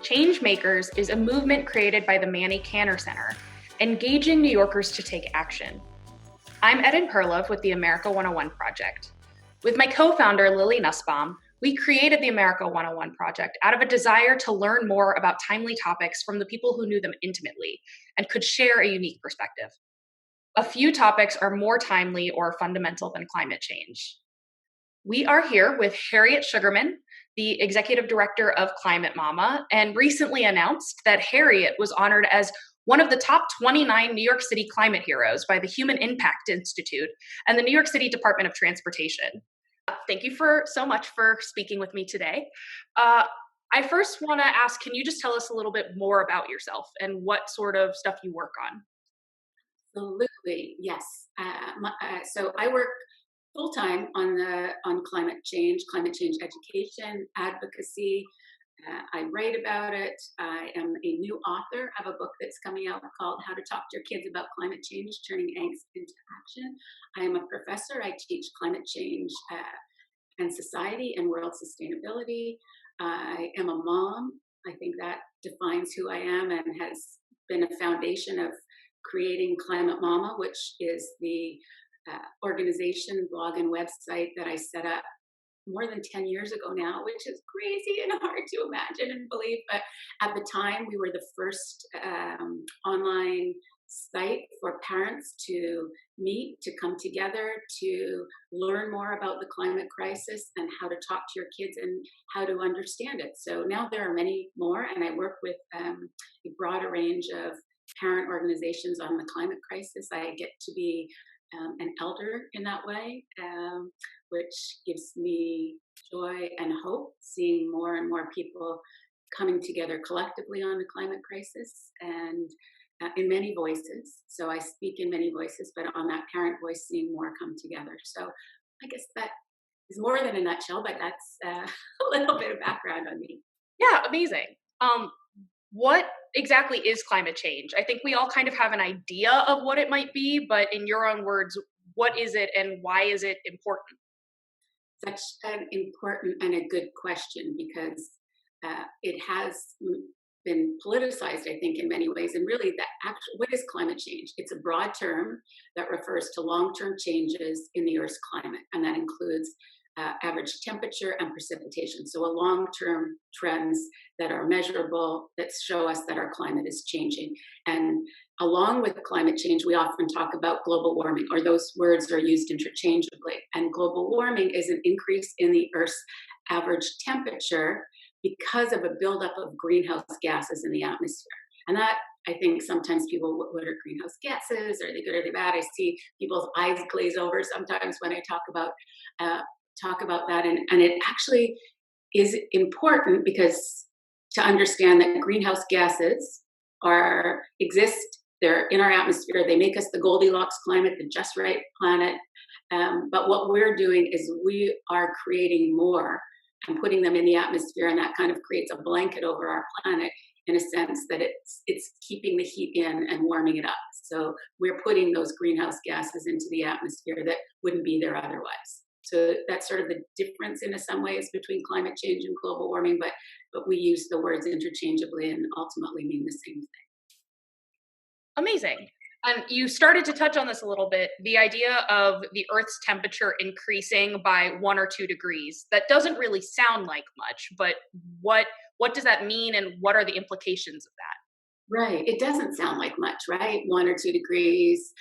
Changemakers is a movement created by the Manny Cantor Center, engaging New Yorkers to take action. I'm Eden Perlov with the America 101 Project. With my co-founder, Lily Nussbaum, we created the America 101 Project out of a desire to learn more about timely topics from the people who knew them intimately and could share a unique perspective. A few topics are more timely or fundamental than climate change. We are here with Harriet Shugarman, the Executive Director of ClimateMama, and recently announced that Harriet was honored as one of the top 29 New York City climate heroes by the Human Impact Institute and the New York City Department of Transportation. Thank you so much for speaking with me today. I first want to ask, can you just tell us a little bit more about yourself and what sort of stuff you work on? Absolutely, yes. So I work full-time on climate change education, advocacy. I write about it. I am a new author of a book that's coming out called How to Talk to Your Kids About Climate Change, Turning Angst into Action. I am a professor. I teach climate change and society and world sustainability. I am a mom. I think that defines who I am and has been a foundation of creating ClimateMama, which is the organization, blog, and website that I set up more than 10 years ago now, which is crazy and hard to imagine and believe. But at the time, we were the first online site for parents to meet, to come together, to learn more about the climate crisis and how to talk to your kids and how to understand it. So now there are many more, and I work with a broader range of parent organizations on the climate crisis. I get to be an elder in that way, which gives me joy and hope, seeing more and more people coming together collectively on the climate crisis and in many voices. So I speak in many voices, but on that parent voice, seeing more come together. So I guess that is more than a nutshell, but that's a little bit of background on me. Yeah, amazing. What exactly is climate change? I think we all kind of have an idea of what it might be, but in your own words, what is it and why is it important? Such an important and a good question, because it has been politicized, I think, in many ways. And really, what is climate change? It's a broad term that refers to long-term changes in the Earth's climate, and that includes average temperature and precipitation. So a long-term trends that are measurable, that show us that our climate is changing. And along with climate change, we often talk about global warming, or those words are used interchangeably. And global warming is an increase in the Earth's average temperature because of a buildup of greenhouse gases in the atmosphere. And that, I think sometimes people, what are greenhouse gases? Are they good or are they bad? I see people's eyes glaze over sometimes when I talk about that, and it actually is important because to understand that greenhouse gases exist, they're in our atmosphere, they make us the Goldilocks climate, the just right planet, but what we're doing is we are creating more and putting them in the atmosphere, and that kind of creates a blanket over our planet in a sense that it's keeping the heat in and warming it up. So we're putting those greenhouse gases into the atmosphere that wouldn't be there otherwise. So that's sort of the difference in some ways between climate change and global warming, but we use the words interchangeably and ultimately mean the same thing. Amazing. And you started to touch on this a little bit, the idea of the Earth's temperature increasing by 1 or 2 degrees. That doesn't really sound like much, but what does that mean and what are the implications of that? Right. It doesn't sound like much, right? 1 or 2 degrees.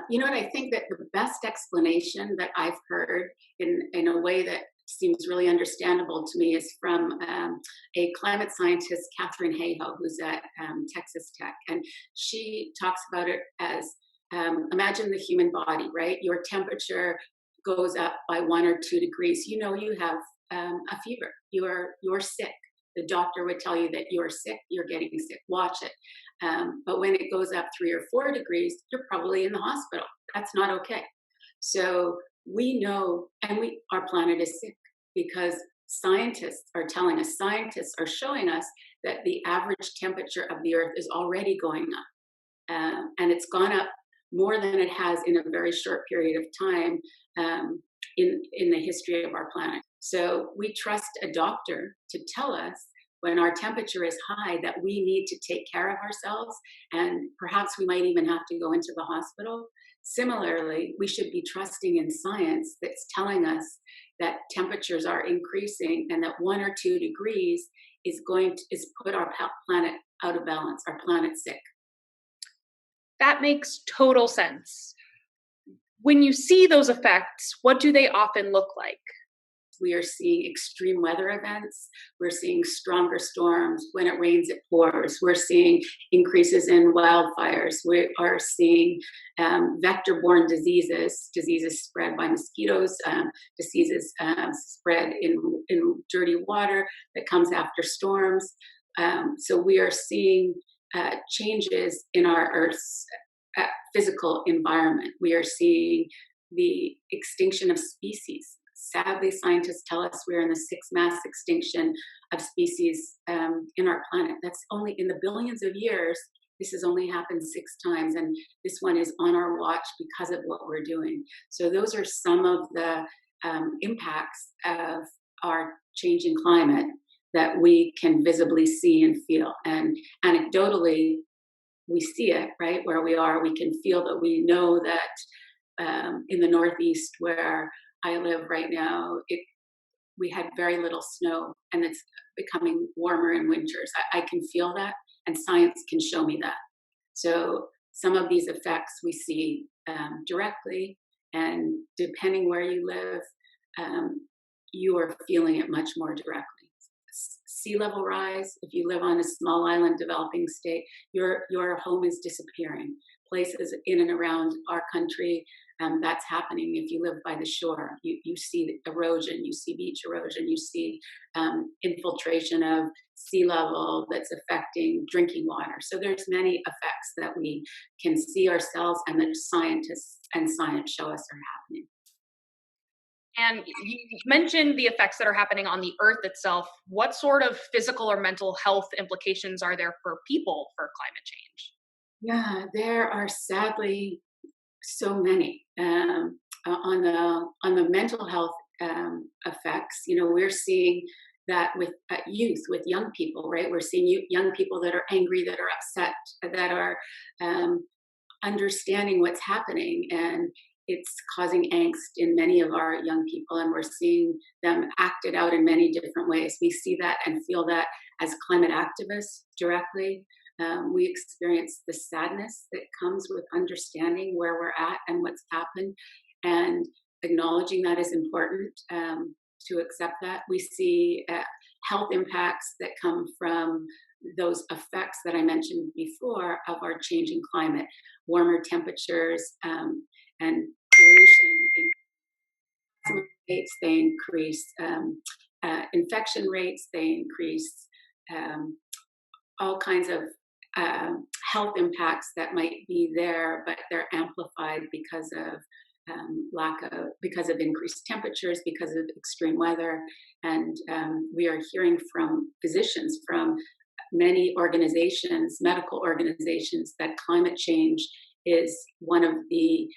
You know what? I think that the best explanation that I've heard in a way that seems really understandable to me is from a climate scientist, Katherine Hayhoe, who's at Texas Tech. And she talks about it as, imagine the human body, right? Your temperature goes up by 1 or 2 degrees. You know, you have a fever. You're sick. The doctor would tell you that you're sick, you're getting sick, watch it. But when it goes up 3 or 4 degrees, you're probably in the hospital. That's not okay. So we know, and our planet is sick because scientists are telling us, scientists are showing us that the average temperature of the Earth is already going up. And it's gone up more than it has in a very short period of time in the history of our planet. So we trust a doctor to tell us when our temperature is high, that we need to take care of ourselves, and perhaps we might even have to go into the hospital. Similarly, we should be trusting in science that's telling us that temperatures are increasing and that 1 or 2 degrees is put our planet out of balance, our planet sick. That makes total sense. When you see those effects, what do they often look like? We are seeing extreme weather events. We're seeing stronger storms. When it rains, it pours. We're seeing increases in wildfires. We are seeing vector-borne diseases spread by mosquitoes, diseases spread in dirty water that comes after storms. So we are seeing changes in our Earth's physical environment. We are seeing the extinction of species. Sadly, scientists tell us we're in the 6th mass extinction of species in our planet. That's only in the billions of years. This has only happened 6 times, and this one is on our watch because of what we're doing. So those are some of the impacts of our changing climate that we can visibly see and feel. And anecdotally, we see it, right? Where we are, we can feel that. We know that in the Northeast, where I live right now, we had very little snow, and it's becoming warmer in winters. I can feel that, and science can show me that. So some of these effects we see directly, and depending where you live, you are feeling it much more directly. Sea level rise, if you live on a small island developing state, your home is disappearing. Places in and around our country, that's happening. If you live by the shore, you see erosion, you see beach erosion, you see infiltration of sea level that's affecting drinking water. So there's many effects that we can see ourselves, and that scientists and science show us are happening. And you mentioned the effects that are happening on the Earth itself. What sort of physical or mental health implications are there for people for climate change? Yeah, there are sadly so many on the mental health effects. You know, we're seeing that with youth, with young people, right? We're seeing young people that are angry, that are upset, that are understanding what's happening, and it's causing angst in many of our young people, and we're seeing them acted out in many different ways. We see that and feel that as climate activists directly. We experience the sadness that comes with understanding where we're at and what's happened, and acknowledging that is important, to accept that. We see health impacts that come from those effects that I mentioned before of our changing climate, warmer temperatures, and pollution rates, they increase infection rates, they increase all kinds of health impacts that might be there, but they're amplified because of because of increased temperatures, because of extreme weather. And we are hearing from physicians, from many organizations, medical organizations, that climate change is one of the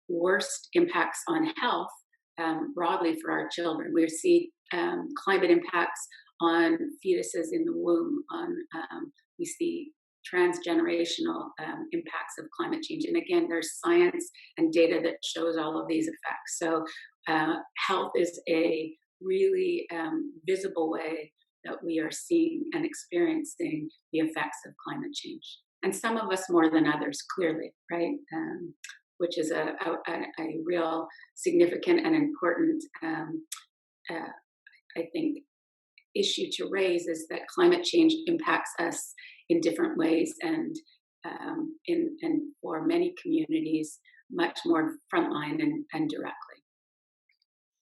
worst impacts on health broadly for our children. We see climate impacts on fetuses in the womb, we see transgenerational impacts of climate change. And again, there's science and data that shows all of these effects. So health is a really visible way that we are seeing and experiencing the effects of climate change. And some of us more than others, clearly, right? Which is a real significant and important, I think, issue to raise, is that climate change impacts us in different ways, and for many communities, much more frontline and directly.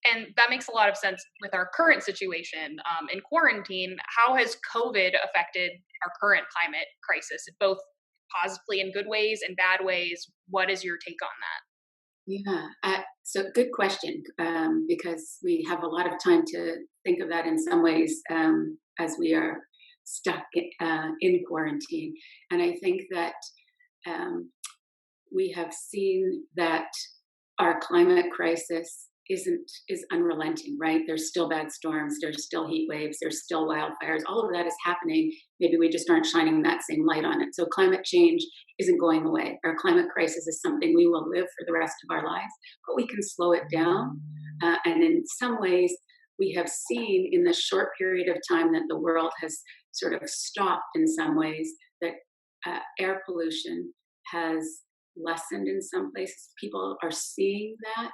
And that makes a lot of sense with our current situation in quarantine. How has COVID affected our current climate crisis, both positively in good ways and bad ways? What is your take on that? Yeah, so good question, because we have a lot of time to think of that in some ways as we are stuck in quarantine. And I think that we have seen that our climate crisis is unrelenting, right? There's still bad storms, there's still heat waves, there's still wildfires. All of that is happening. Maybe we just aren't shining that same light on it. So climate change isn't going away. Our climate crisis is something we will live for the rest of our lives, but we can slow it down. And in some ways, we have seen in the short period of time that the world has sort of stopped in some ways, that air pollution has lessened in some places. People are seeing that.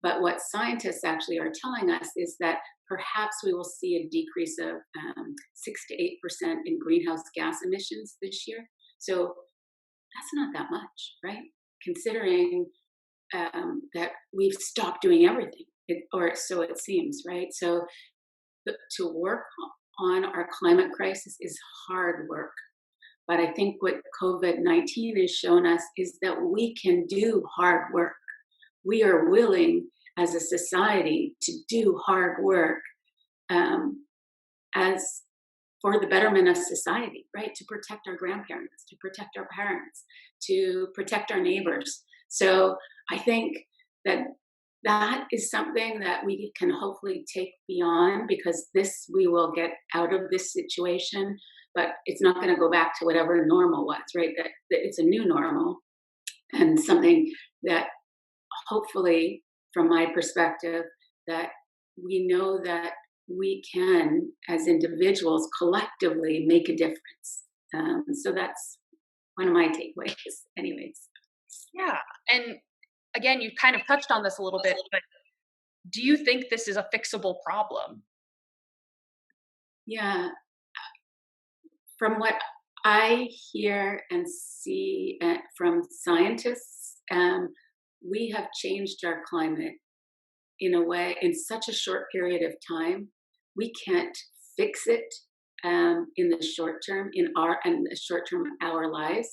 But what scientists actually are telling us is that perhaps we will see a decrease of 6 to 8% in greenhouse gas emissions this year. So that's not that much, right? Considering that we've stopped doing everything, or so it seems, right? So to work on our climate crisis is hard work. But I think what COVID-19 has shown us is that we can do hard work. We are willing as a society to do hard work as for the betterment of society, right? To protect our grandparents, to protect our parents, to protect our neighbors. So I think that that is something that we can hopefully take beyond, because we will get out of this situation, but it's not going to go back to whatever normal was, right? That it's a new normal, and something that hopefully, from my perspective, that we know that we can, as individuals, collectively make a difference. So that's one of my takeaways, anyways. Yeah. And again, you kind of touched on this a little bit, but do you think this is a fixable problem? Yeah. From what I hear and see from scientists, we have changed our climate in a way, in such a short period of time. We can't fix it in the short term, in the short term of our lives,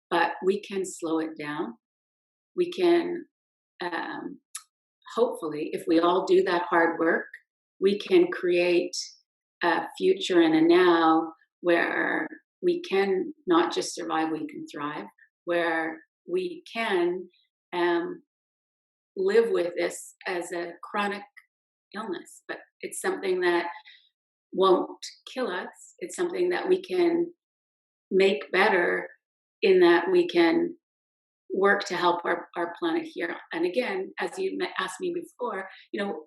but we can slow it down. We can, hopefully, if we all do that hard work, we can create a future and a now where we can not just survive, we can thrive, where we can live with this as a chronic illness, but it's something that won't kill us. It's something that we can make better, in that we can work to help our planet here. And again, as you asked me before,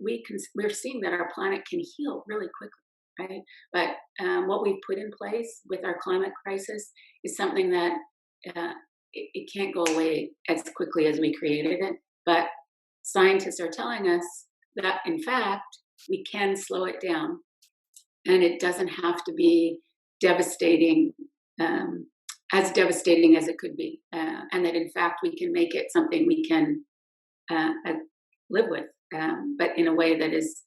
we're seeing that our planet can heal really quickly, right? But what we've put in place with our climate crisis is something that it can't go away as quickly as we created it. But scientists are telling us that, in fact, we can slow it down, and it doesn't have to be devastating, as devastating as it could be, and that, in fact, we can make it something we can live with, but in a way that is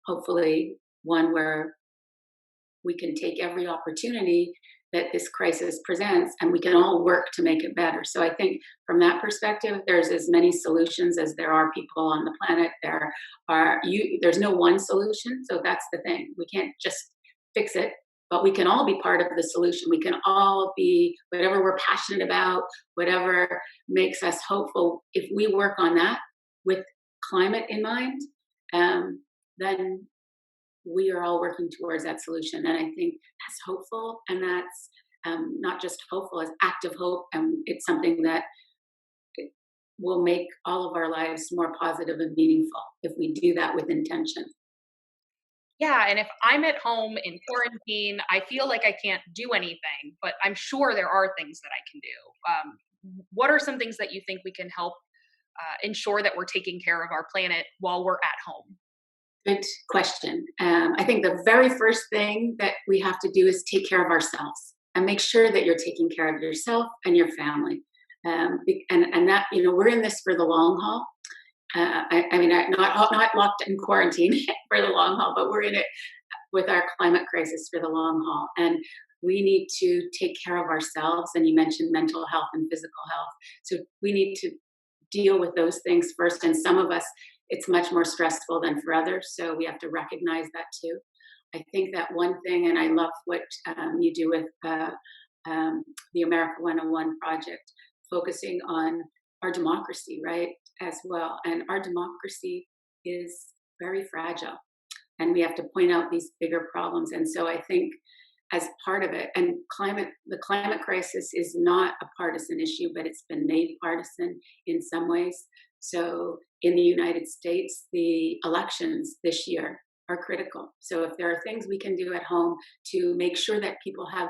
hopefully one where we can take every opportunity that this crisis presents, and we can all work to make it better. So I think from that perspective, there's as many solutions as there are people on the planet. There's no one solution. So that's the thing. We can't just fix it, but we can all be part of the solution. We can all be whatever we're passionate about, whatever makes us hopeful. If we work on that with climate in mind, then we are all working towards that solution. And I think that's hopeful, and that's not just hopeful, it's active hope, and it's something that will make all of our lives more positive and meaningful if we do that with intention. Yeah, and if I'm at home in quarantine, I feel like I can't do anything, but I'm sure there are things that I can do. What are some things that you think we can help ensure that we're taking care of our planet while we're at home? Good question. I think the very first thing that we have to do is take care of ourselves, and make sure that you're taking care of yourself and your family. And that, we're in this for the long haul. Not locked in quarantine for the long haul, but we're in it with our climate crisis for the long haul. And we need to take care of ourselves. And you mentioned mental health and physical health. So we need to deal with those things first. And some of us, it's much more stressful than for others. So we have to recognize that too. I think that one thing, and I love what you do with the America 101 project, focusing on our democracy, right, as well. And our democracy is very fragile, and we have to point out these bigger problems. And so I think as part of it, and the climate crisis is not a partisan issue, but it's been made partisan in some ways. So in the United States, the elections this year are critical. So if there are things we can do at home to make sure that people have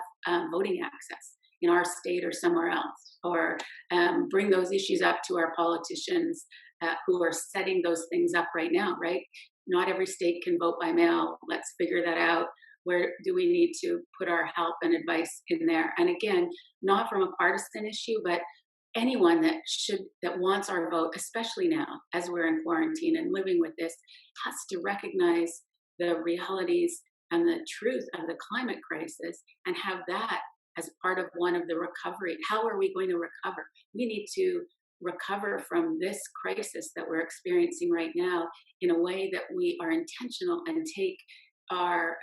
voting access in our state or somewhere else, or bring those issues up to our politicians who are setting those things up right now, right? Not every state can vote by mail. Let's figure that out. Where do we need to put our help and advice in there? And again, not from a partisan issue, but anyone that wants our vote, especially now as we're in quarantine and living with this, has to recognize the realities and the truth of the climate crisis and have that as part of one of the recovery. How are we going to recover? We need to recover from this crisis that we're experiencing right now in a way that we are intentional and take our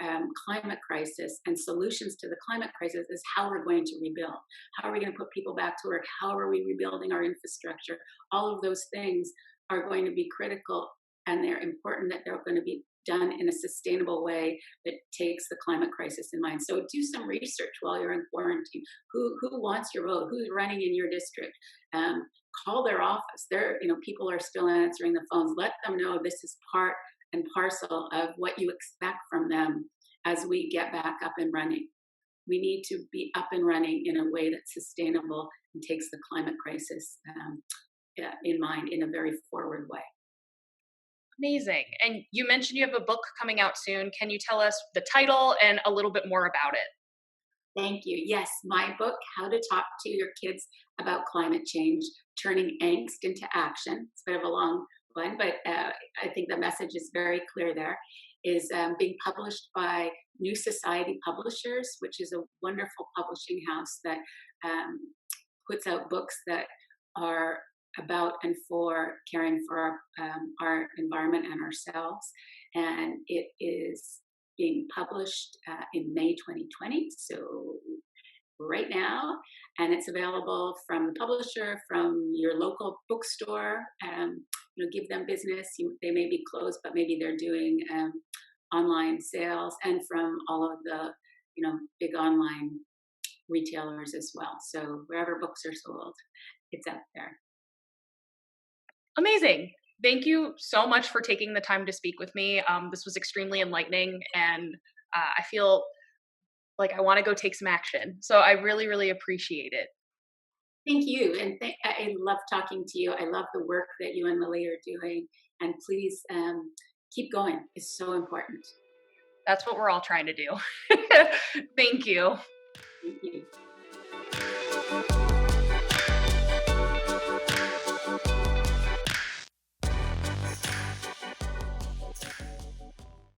climate crisis and solutions to the climate crisis is how we're going to rebuild. How are we going to put people back to work? How are we rebuilding our infrastructure? All of those things are going to be critical, and they're important that they're going to be done in a sustainable way that takes the climate crisis in mind. So do some research while you're in quarantine. Who wants your vote? Who's running in your district? Call their office. People are still answering the phones. Let them know this is part and parcel of what you expect from them as we get back up and running. We need to be up and running in a way that's sustainable and takes the climate crisis in mind in a very forward way. Amazing. And you mentioned you have a book coming out soon. Can you tell us the title and a little bit more about it? Thank you. Yes, my book, How to Talk to Your Kids About Climate Change, Turning Angst into Action. It's a bit of a long one, but I think the message is very clear there, is being published by New Society Publishers, which is a wonderful publishing house that puts out books that are about and for caring for our environment and ourselves. And it is being published in May 2020, so right now, and it's available from the publisher, from your local bookstore. Give them business. They may be closed, but maybe they're doing online sales, and from all of the big online retailers as well. So wherever books are sold, it's out there. Amazing. Thank you so much for taking the time to speak with me. This was extremely enlightening, and I feel like I want to go take some action. So I really, really appreciate it. Thank you. And I love talking to you. I love the work that you and Lily are doing. And please keep going. It's so important. That's what we're all trying to do. Thank you. Thank you.